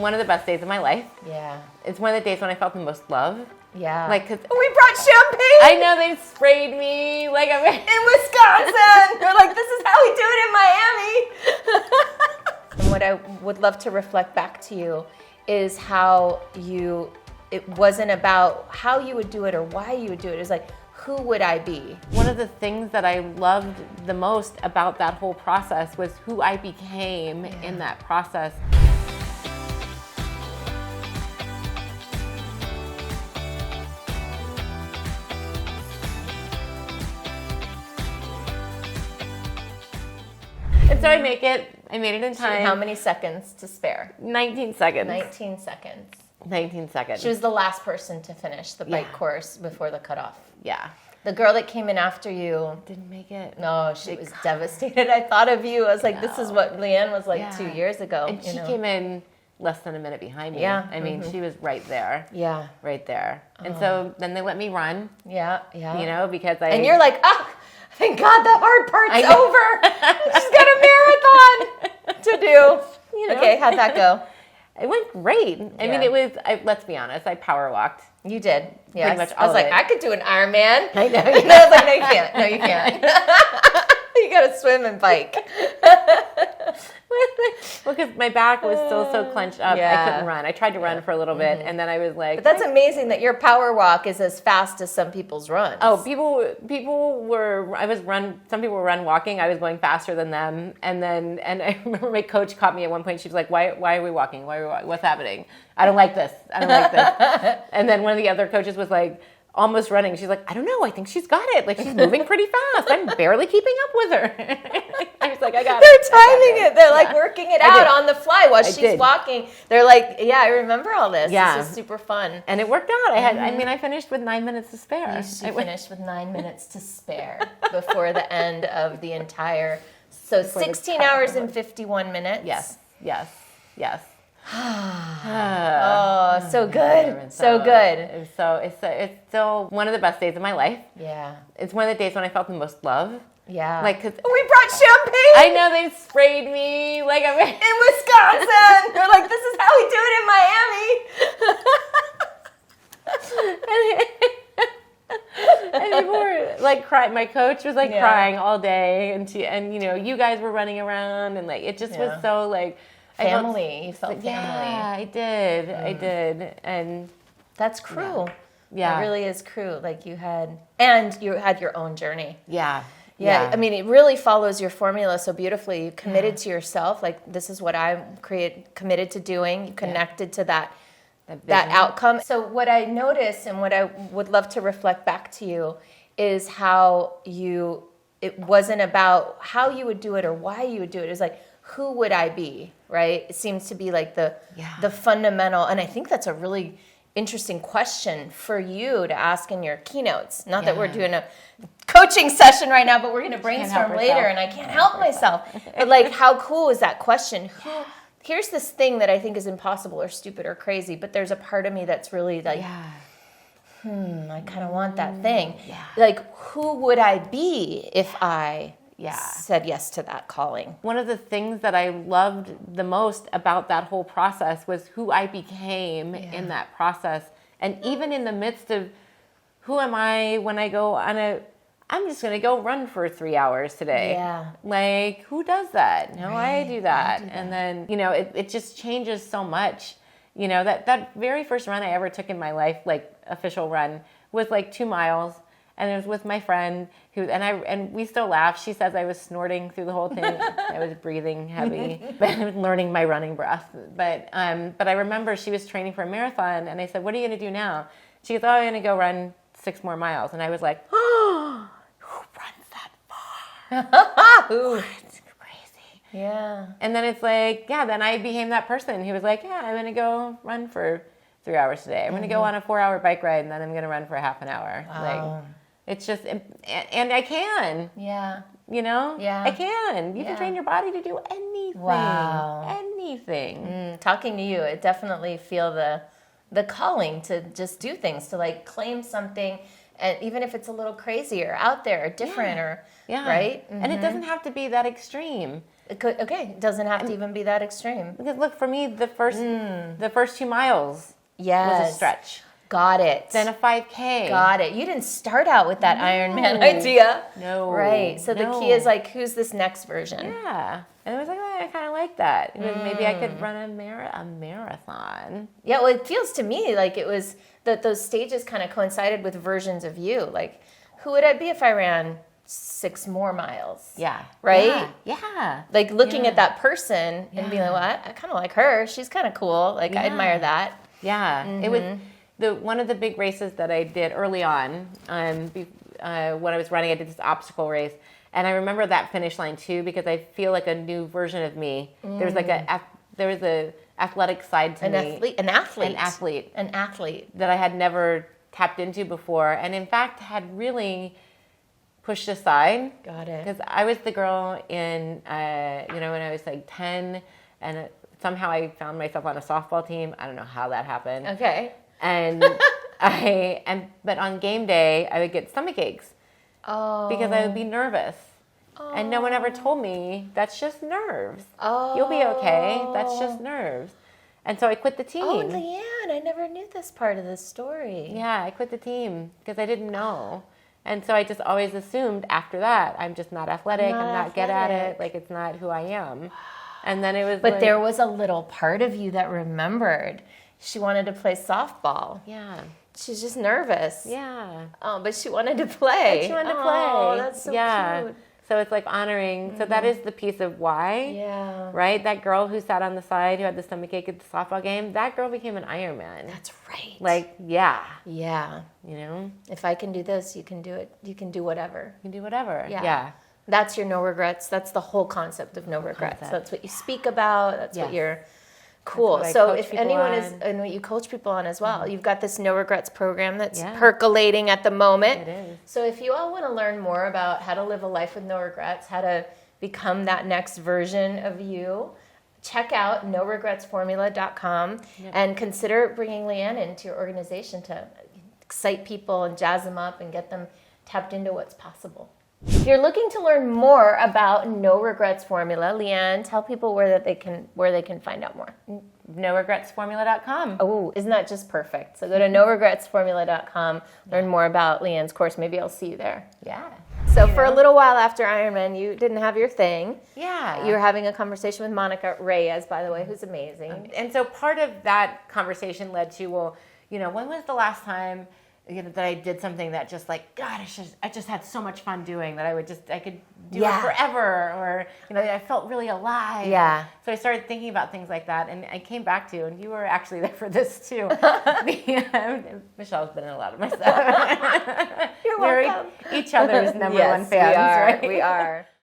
one of the best days of my life. Yeah. It's one of the days when I felt the most love. Yeah. Like, cause we brought champagne. I know they sprayed me like I'm in Wisconsin. They're like, this is how we do it in Miami. And what I would love to reflect back to you is how it wasn't about how you would do it or why you would do it. It was like, who would I be? One of the things that I loved the most about that whole process was who I became in that process. And so I made it in time. How many seconds to spare? 19 seconds. 19 seconds. 19 seconds. She was the last person to finish the bike course before the cutoff. Yeah. The girl that came in after you didn't make it. No, she was devastated. I thought of you. I was like, this is what Leeann was like 2 years ago. And she came in less than a minute behind me. Yeah. I mean, she was right there. Yeah. Right there. And so then they let me run. Yeah, yeah. You know, because And you're like, oh, thank God the hard part's over. She's got a marathon to do. You know? Okay, how'd that go? It went great. I mean, it was, let's be honest, I power walked. You did. Yeah. Pretty much I was like, it. I could do an Ironman. I know. And I was like, no, you can't. No, you can't. You got to swim and bike. Well, because my back was still so clenched up, I couldn't run. I tried to run for a little bit, and then I was like... But that's amazing that your power walk is as fast as some people's runs. Oh, people were... Some people were run walking. I was going faster than them. And I remember my coach caught me at one point. She was like, why are we walking? What's happening? I don't like this. And then one of the other coaches was like, almost running. She's like, I don't know. I think she's got it. Like, she's moving pretty fast. I'm barely keeping up with her. I was like, I got it. They're timing it. They're like working it out on the fly while she's walking. They're like, yeah, I remember all this. Yeah. This is super fun. And it worked out. I finished with 9 minutes to spare. She finished with 9 minutes to spare before the end of the entire, so 16 hours and 51 minutes. Yes. Oh, so good. So good. So it's still one of the best days of my life. Yeah. It's one of the days when I felt the most love. Yeah. Like, cause we brought champagne. I know they sprayed me like I'm in Wisconsin. They're like, this is how we do it in Miami. And people were like crying. My coach was like crying all day, and you know, you guys were running around, and like it just was so like family. You felt family. Yeah, I did, and that's crew. Yeah, it really is crew. Like you had your own journey. Yeah. I mean, it really follows your formula so beautifully. You committed to yourself. Like, this is what I'm committed to doing. You connected to that outcome. So what I noticed and what I would love to reflect back to you is how it wasn't about how you would do it or why you would do it. It was like, who would I be, right? It seems to be like the fundamental, and I think that's a really interesting question for you to ask in your keynotes. Not that we're doing a coaching session right now, but we're going to brainstorm later, and I can't help myself. But like, how cool is that question? Here's this thing that I think is impossible or stupid or crazy, but there's a part of me that's really like, I kind of want that thing. Yeah. Like, who would I be if I said yes to that calling? One of the things that I loved the most about that whole process was who I became in that process. And even in the midst of who am I when I go on I'm just going to go run for 3 hours today. Yeah. Like, who does that? No, I do that. And then, you know, it just changes so much. You know, that very first run I ever took in my life, like official run, was like 2 miles. And it was with my friend and we still laugh. She says I was snorting through the whole thing. I was breathing heavy, but I was learning my running breath. But I remember she was training for a marathon, and I said, "What are you going to do now?" She goes, "Oh, I'm going to go run 6 more miles." And I was like, "Oh, who runs that far?" It's crazy. Yeah. And then it's like, then I became that person who was like, I'm going to go run for 3 hours today. I'm going to go on a 4-hour bike ride, and then I'm going to run for half an hour. Wow. Like, it's just, and I can. Yeah. You know? Yeah. I can. You can train your body to do anything. Wow. Anything. Talking to you, I definitely feel the calling to just do things, to like claim something, and even if it's a little crazy or out there or different or right? And it doesn't have to be that extreme. Okay, it doesn't have to even be that extreme. Because look, for me, the first 2 miles was a stretch. Got it. Then a 5K. Got it. You didn't start out with that Ironman idea. No. Right. So the key is like, who's this next version? Yeah. And it was like, oh, I kind of like that. Maybe I could run a marathon. Yeah, well, it feels to me like it was that those stages kind of coincided with versions of you. Like, who would I be if I ran 6 more miles? Yeah. Right? Yeah. Like looking at that person and being like, well, I kind of like her. She's kind of cool. Like, I admire that. Yeah. It was one of the big races that I did early on. When I was running, I did this obstacle race. And I remember that finish line too, because I feel like a new version of me. There was like a athletic side to me. An athlete that I had never tapped into before, and in fact had really pushed aside. Got it. Because I was the girl in when I was like 10, and somehow I found myself on a softball team. I don't know how that happened. Okay. And but on game day I would get stomach aches. Oh. Because I would be nervous. Oh. And no one ever told me, that's just nerves. Oh. You'll be okay. That's just nerves. And so I quit the team. Oh, Leeann, I never knew this part of the story. Yeah, I quit the team because I didn't know. And so I just always assumed after that, I'm just not athletic. I'm not good at it. Like, it's not who I am. And then it was But there was a little part of you that remembered. She wanted to play softball. Yeah. She's just nervous. Yeah. Oh, but she wanted to play. Oh, that's so cute. So it's like honoring. So that is the piece of why. Yeah. Right? That girl who sat on the side who had the stomachache at the softball game, that girl became an Ironman. That's right. Like, yeah. Yeah. You know? If I can do this, you can do it. You can do whatever. You can do whatever. Yeah. That's your no regrets. That's the whole concept of no regrets. That's what you speak about. That's what you're... Cool. So if anyone is, and what you coach people on as well, you've got this no regrets program that's percolating at the moment. It is. So if you all want to learn more about how to live a life with no regrets, how to become that next version of you, check out noregretsformula.com and consider bringing Leeann into your organization to excite people and jazz them up and get them tapped into what's possible. If you're looking to learn more about No Regrets Formula, Leeann, tell people where they can find out more. NoRegretsFormula.com. Oh, isn't that just perfect? So go to NoRegretsFormula.com, learn more about Leeann's course. Maybe I'll see you there. Yeah. So for a little while after Ironman, you didn't have your thing. Yeah. You were having a conversation with Monica Reyes, by the way, who's amazing. And so part of that conversation led to, well, when was the last time that I did something that just like, God, I just had so much fun doing that I could do it forever, or I felt really alive. Yeah. So I started thinking about things like that, and I came back to, and you were actually there for this too. Michelle's been in a lot of my stuff. You're welcome. We're each other's number one fans, we are. right? We are.